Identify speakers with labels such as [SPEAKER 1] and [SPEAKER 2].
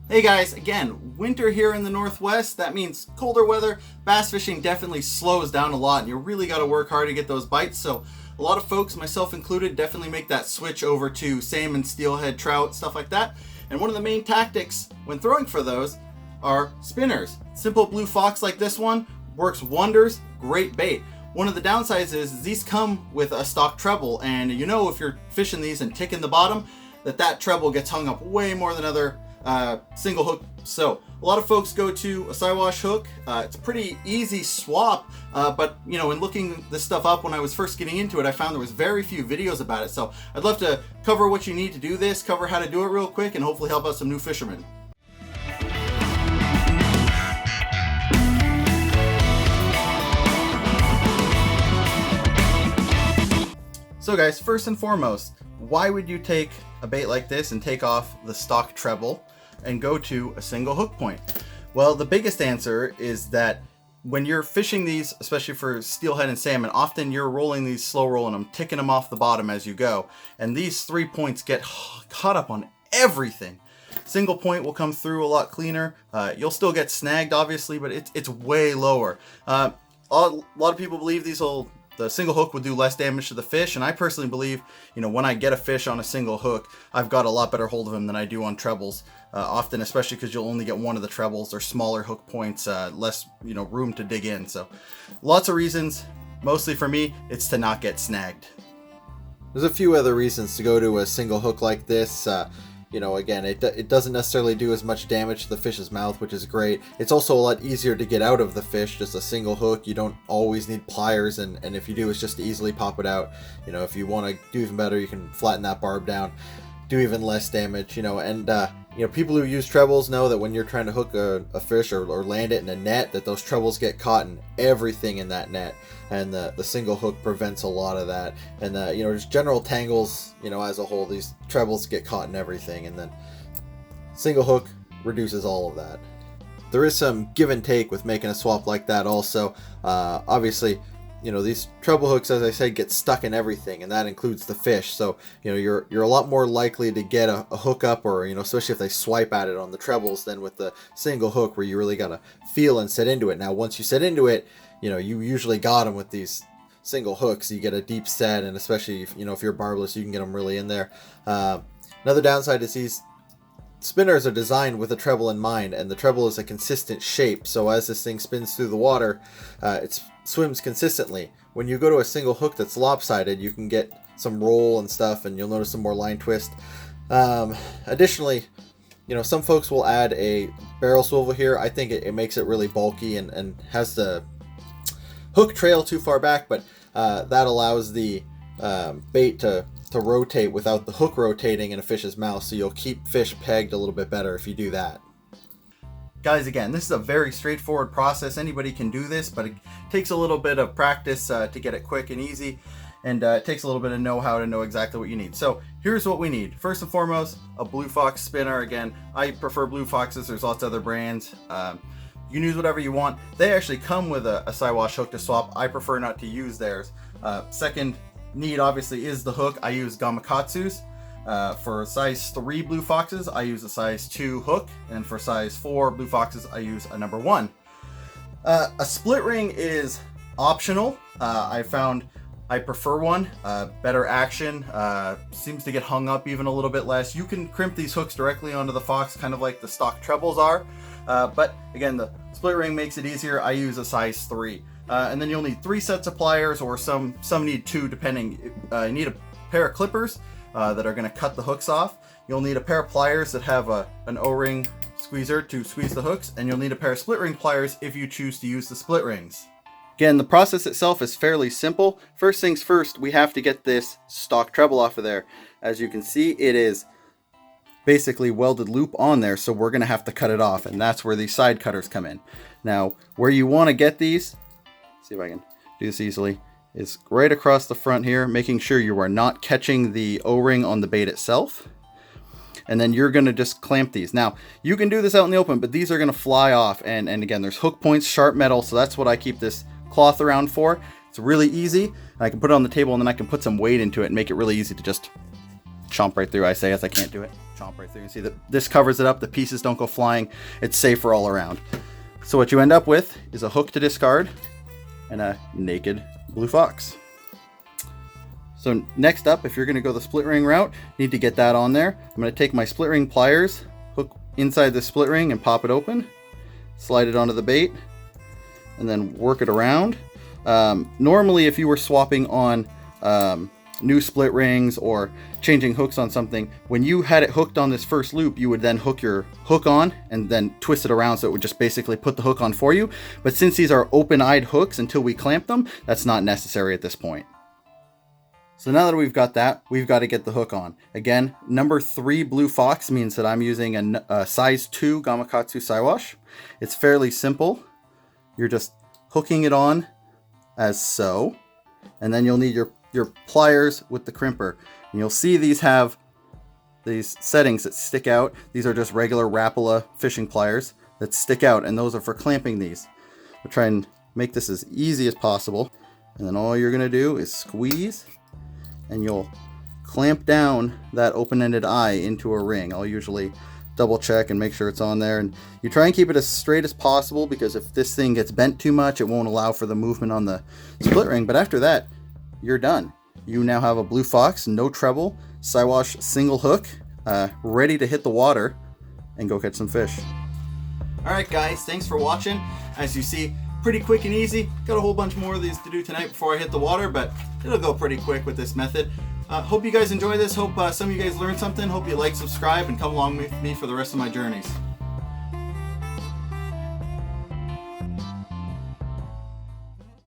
[SPEAKER 1] Hey guys, again, winter here in the Northwest. That means colder weather. Bass fishing definitely slows down a lot and you really got to work hard to get those bites. So a lot of folks, myself included, definitely make that switch over to salmon, steelhead, trout, stuff like that. And one of the main tactics when throwing for those are spinners. Simple blue fox like this one works wonders, great bait. One of the downsides is these come with a stock treble, and you know if you're fishing these and ticking the bottom, that treble gets hung up way more than other single hook. So a lot of folks go to a Siwash hook. It's a pretty easy swap, but you know, in looking this stuff up when I was first getting into it, I found there was very few videos about it. So I'd love to cover what you need to do this, cover how to do it real quick, and hopefully help out some new fishermen. So guys, first and foremost, why would you take a bait like this and take off the stock treble and go to a single hook point? Well, the biggest answer is that when you're fishing these, especially for steelhead and salmon, often you're rolling these, slow rolling them, ticking them off the bottom as you go. And these 3 points get caught up on everything. Single point will come through a lot cleaner. You'll still get snagged, obviously, but it's way lower. A lot of people believe the single hook would do less damage to the fish, and I personally believe, you know, when I get a fish on a single hook, I've got a lot better hold of him than I do on trebles. Often, especially because you'll only get one of the trebles or smaller hook points, less, you know, room to dig in. So lots of reasons. Mostly for me, it's to not get snagged.
[SPEAKER 2] There's a few other reasons to go to a single hook like this. You know, again, it doesn't necessarily do as much damage to the fish's mouth, which is great. It's also a lot easier to get out of the fish, just a single hook. You don't always need pliers, and if you do, it's just to easily pop it out. You know, if you want to do even better, you can flatten that barb down, do even less damage, you know. And you know, people who use trebles know that when you're trying to hook a fish or land it in a net, that those trebles get caught in everything in that net, and the single hook prevents a lot of that. And you know, just general tangles, you know, as a whole, these trebles get caught in everything, and then single hook reduces all of that. There is some give and take with making a swap like that also. Obviously, you know, these treble hooks, as I said, get stuck in everything, and that includes the fish. So, you know, you're a lot more likely to get a hookup, or, you know, especially if they swipe at it on the trebles, than with the single hook, where you really got to feel and set into it. Now, once you set into it, you know, you usually got them with these single hooks. You get a deep set, and especially if, you know, if you're barbless, you can get them really in there. Another downside is these spinners are designed with a treble in mind, and the treble is a consistent shape. So as this thing spins through the water, it swims consistently. When you go to a single hook that's lopsided, you can get some roll and stuff, and you'll notice some more line twist. Additionally, you know, some folks will add a barrel swivel here. I think it makes it really bulky and has the hook trail too far back, but that allows the bait to rotate without the hook rotating in a fish's mouth, so you'll keep fish pegged a little bit better if you do that.
[SPEAKER 1] Guys, again, this is a very straightforward process. Anybody can do this, but it takes a little bit of practice to get it quick and easy, and it takes a little bit of know-how to know exactly what you need. So here's what we need. First and foremost, a Blue Fox spinner. Again, I prefer Blue Foxes. There's lots of other brands. You can use whatever you want. They actually come with a Siwash hook to swap. I prefer not to use theirs. Second need, obviously, is the hook. I use Gamakatsu's. For size 3 Blue Foxes, I use a size 2 hook, and for size 4 Blue Foxes, I use a number 1. A split ring is optional. I found I prefer one. Better action, seems to get hung up even a little bit less. You can crimp these hooks directly onto the Fox, kind of like the stock trebles are, but again, the split ring makes it easier. I use a size 3. And then you'll need 3 sets of pliers, or some need 2 depending. You need a pair of clippers that are going to cut the hooks off. You'll need a pair of pliers that have an O-ring squeezer to squeeze the hooks, and you'll need a pair of split ring pliers if you choose to use the split rings. Again, the process itself is fairly simple. First things first, we have to get this stock treble off of there. As you can see, it is basically welded loop on there, so we're going to have to cut it off, and that's where these side cutters come in. Now, where you want to get these, see if I can do this easily, is right across the front here, making sure you are not catching the O-ring on the bait itself. And then you're going to just clamp these. Now, you can do this out in the open, but these are going to fly off. And again, there's hook points, sharp metal, so that's what I keep this cloth around for. It's really easy. I can put it on the table, and then I can put some weight into it and make it really easy to just chomp right through. I say as I can't do it. Chomp right through. You see that this covers it up. The pieces don't go flying. It's safer all around. So what you end up with is a hook to discard and a naked blue fox. So next up, if you're going to go the split ring route, you need to get that on there. I'm going to take my split ring pliers, hook inside the split ring and pop it open, slide it onto the bait, and then work it around. Normally, if you were swapping on new split rings or changing hooks on something, when you had it hooked on this first loop, you would then hook your hook on and then twist it around, so it would just basically put the hook on for you. But since these are open-eyed hooks until we clamp them, that's not necessary at this point. So now that we've got that, we've got to get the hook on. Again, number 3 blue fox means that I'm using a size 2 Gamakatsu Siwash. It's fairly simple. You're just hooking it on as so, and then you'll need your pliers with the crimper. And you'll see these have these settings that stick out. These are just regular Rapala fishing pliers that stick out, and those are for clamping these. We'll try and make this as easy as possible. And then all you're gonna do is squeeze, and you'll clamp down that open-ended eye into a ring. I'll usually double check and make sure it's on there, and you try and keep it as straight as possible, because if this thing gets bent too much, it won't allow for the movement on the split ring. But after that, you're done. You now have a blue fox, no treble, Siwash single hook, ready to hit the water and go catch some fish. All right, guys, thanks for watching. As you see, pretty quick and easy. Got a whole bunch more of these to do tonight before I hit the water, but it'll go pretty quick with this method. Hope you guys enjoy this. Hope some of you guys learned something. Hope you like, subscribe, and come along with me for the rest of my journeys.